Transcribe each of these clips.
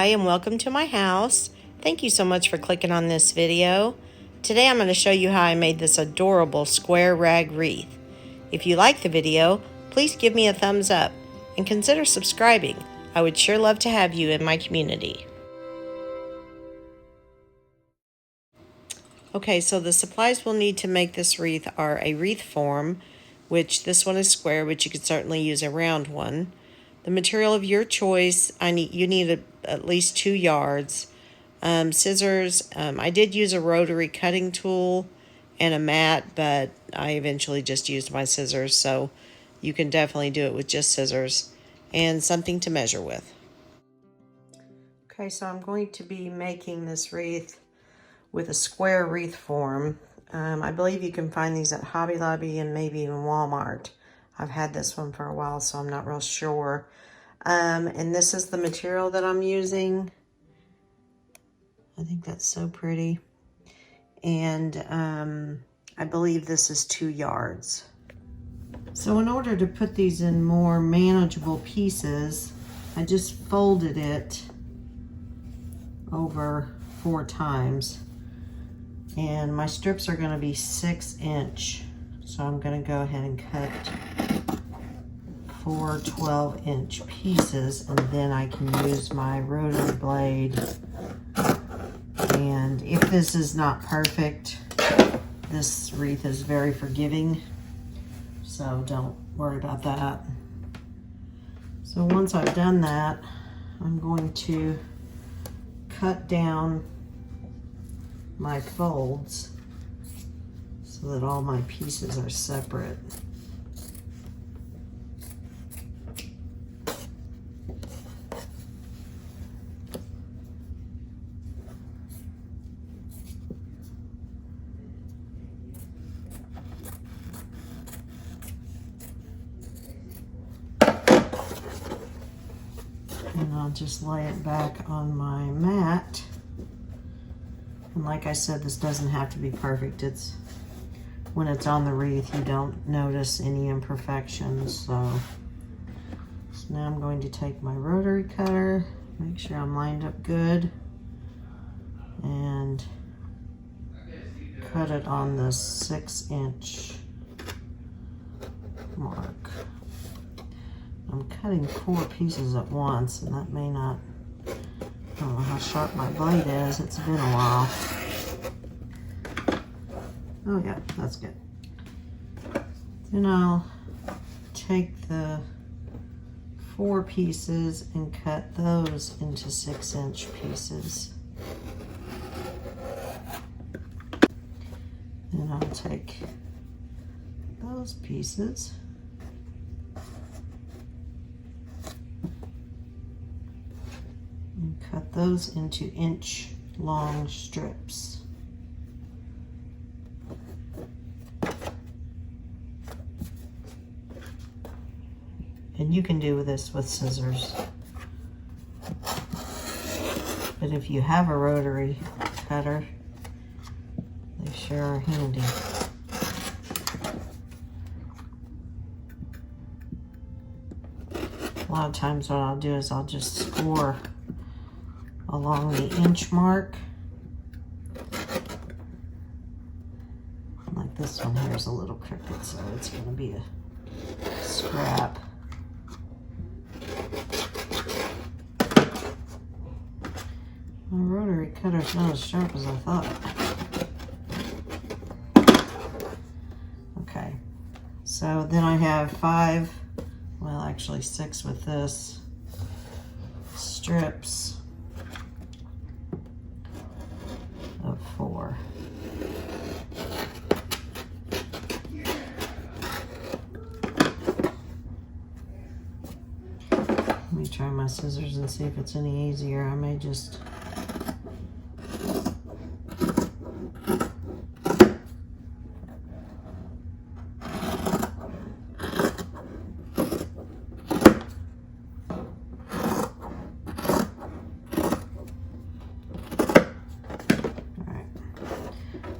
Hi and welcome to my house. Thank you so much for clicking on this video. Today I'm going to show you how I made this adorable square rag wreath. If you like the video, please give me a thumbs up and consider subscribing. I would sure love to have you in my community. Okay, so the supplies we'll need to make this wreath are a wreath form, which this one is square, but you could certainly use a round one. The material of your choice, you need at least 2 yards. Scissors, I did use a rotary cutting tool and a mat, but I eventually just used my scissors, so you can definitely do it with just scissors, and something to measure with. Okay, so I'm going to be making this wreath with a square wreath form. I believe you can find these at Hobby Lobby and maybe even Walmart. I've had this one for a while, so I'm not real sure. And this is the material that I'm using. I think that's so pretty. And I believe this is 2 yards. So in order to put these in more manageable pieces, I just folded it over 4 times. And my strips are going to be 6-inch. So I'm going to go ahead and cut 4 12-inch pieces, and then I can use my rotary blade. And if this is not perfect, this wreath is very forgiving, so don't worry about that. So once I've done that, I'm going to cut down my folds so that all my pieces are separate. And I'll just lay it back on my mat. And like I said, this doesn't have to be perfect. When it's on the wreath, you don't notice any imperfections. So now I'm going to take my rotary cutter, make sure I'm lined up good, and cut it on the 6-inch mark. I'm cutting 4 pieces at once, and that may not, I don't know how sharp my blade is. It's been a while. Oh yeah, that's good. Then I'll take the 4 pieces and cut those into 6-inch pieces. Then I'll take those pieces and cut those into inch-long strips. And you can do this with scissors. But if you have a rotary cutter, they sure are handy. A lot of times what I'll do is I'll just score along the inch mark. Like this one here is a little crooked, so it's going to be a scrap. My rotary cutter's not as sharp as I thought. Okay, so then I have 5, well actually 6 with this, strips of 4. Let me try my scissors and see if it's any easier. I may just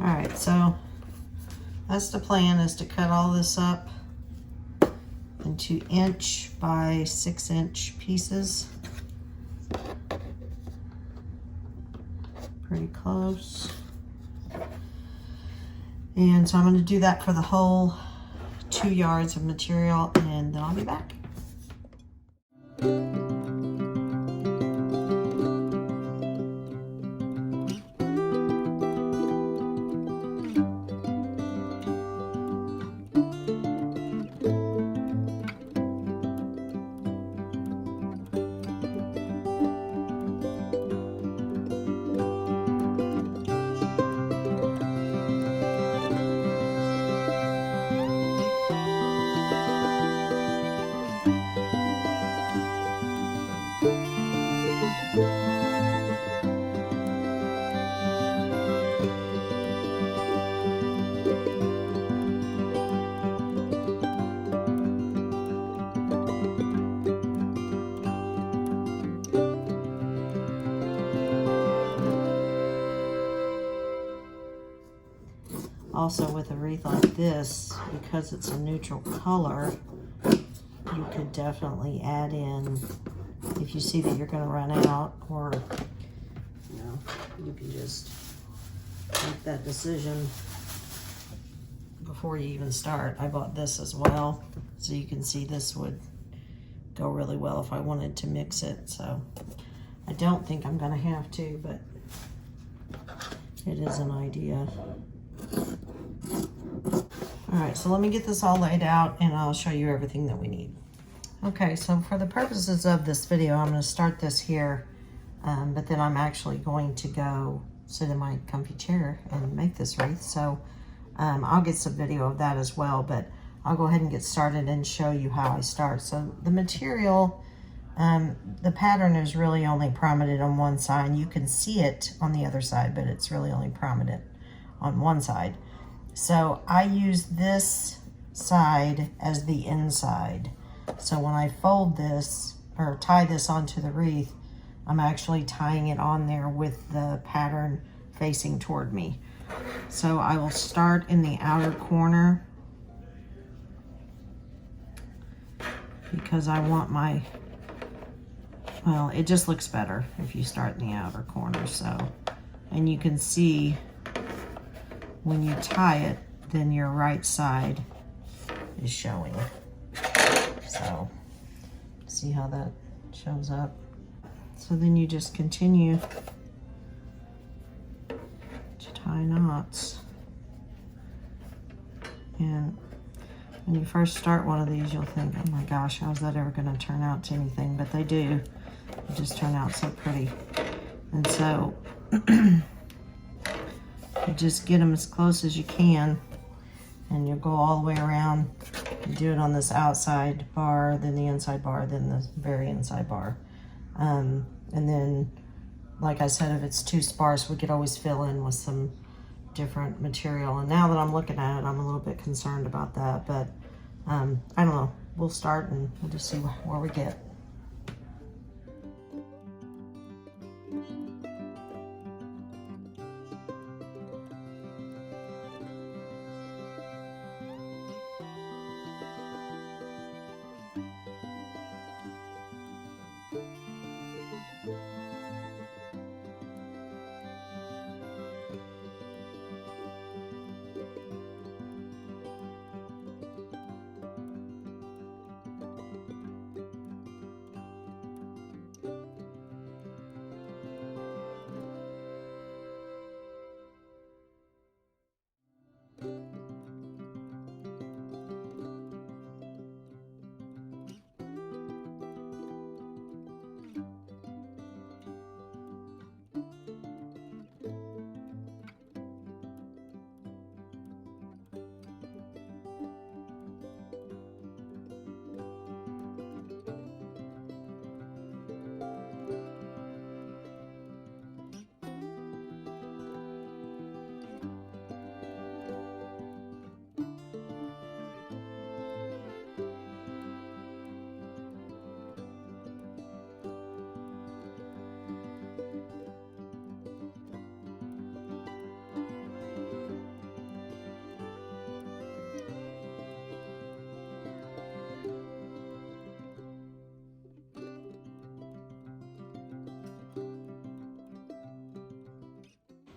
Alright, so that's the plan, is to cut all this up into 1 by 6 inch pieces. pretty close. And so I'm going to do that for the whole 2 yards of material, and then I'll be back. Also, with a wreath like this, because it's a neutral color, you could definitely add in, if you see that you're going to run out, or, you know, you can just make that decision before you even start. I bought this as well, so you can see this would go really well if I wanted to mix it. So I don't think I'm going to have to, but it is an idea. All right, so let me get this all laid out and I'll show you everything that we need. Okay, so for the purposes of this video, I'm going to start this here, but then I'm actually going to go sit in my comfy chair and make this wreath. So I'll get some video of that as well, but I'll go ahead and get started and show you how I start. So the material, the pattern is really only prominent on one side. You can see it on the other side, but it's really only prominent on one side. So I use this side as the inside. So when I fold this or tie this onto the wreath, I'm actually tying it on there with the pattern facing toward me. So I will start in the outer corner because I want my, well, it just looks better if you start in the outer corner. So, and you can see when you tie it, then your right side is showing. So, see how that shows up? So then you just continue to tie knots. And when you first start one of these, you'll think, oh my gosh, how's that ever gonna turn out to anything? But they do. They just turn out so pretty. And so, you just get them as close as you can, and you'll go all the way around. You do it on this outside bar, then the inside bar, then the very inside bar. And then, like I said, if it's too sparse, we could always fill in with some different material. And now that I'm looking at it, I'm a little bit concerned about that, but I don't know. We'll start and we'll just see where we get.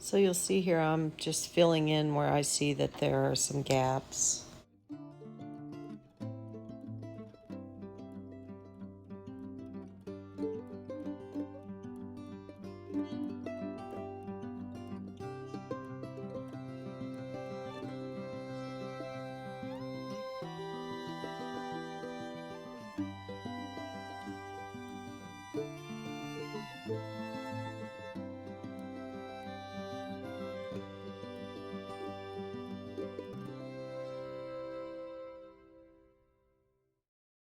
So you'll see here I'm just filling in where I see that there are some gaps.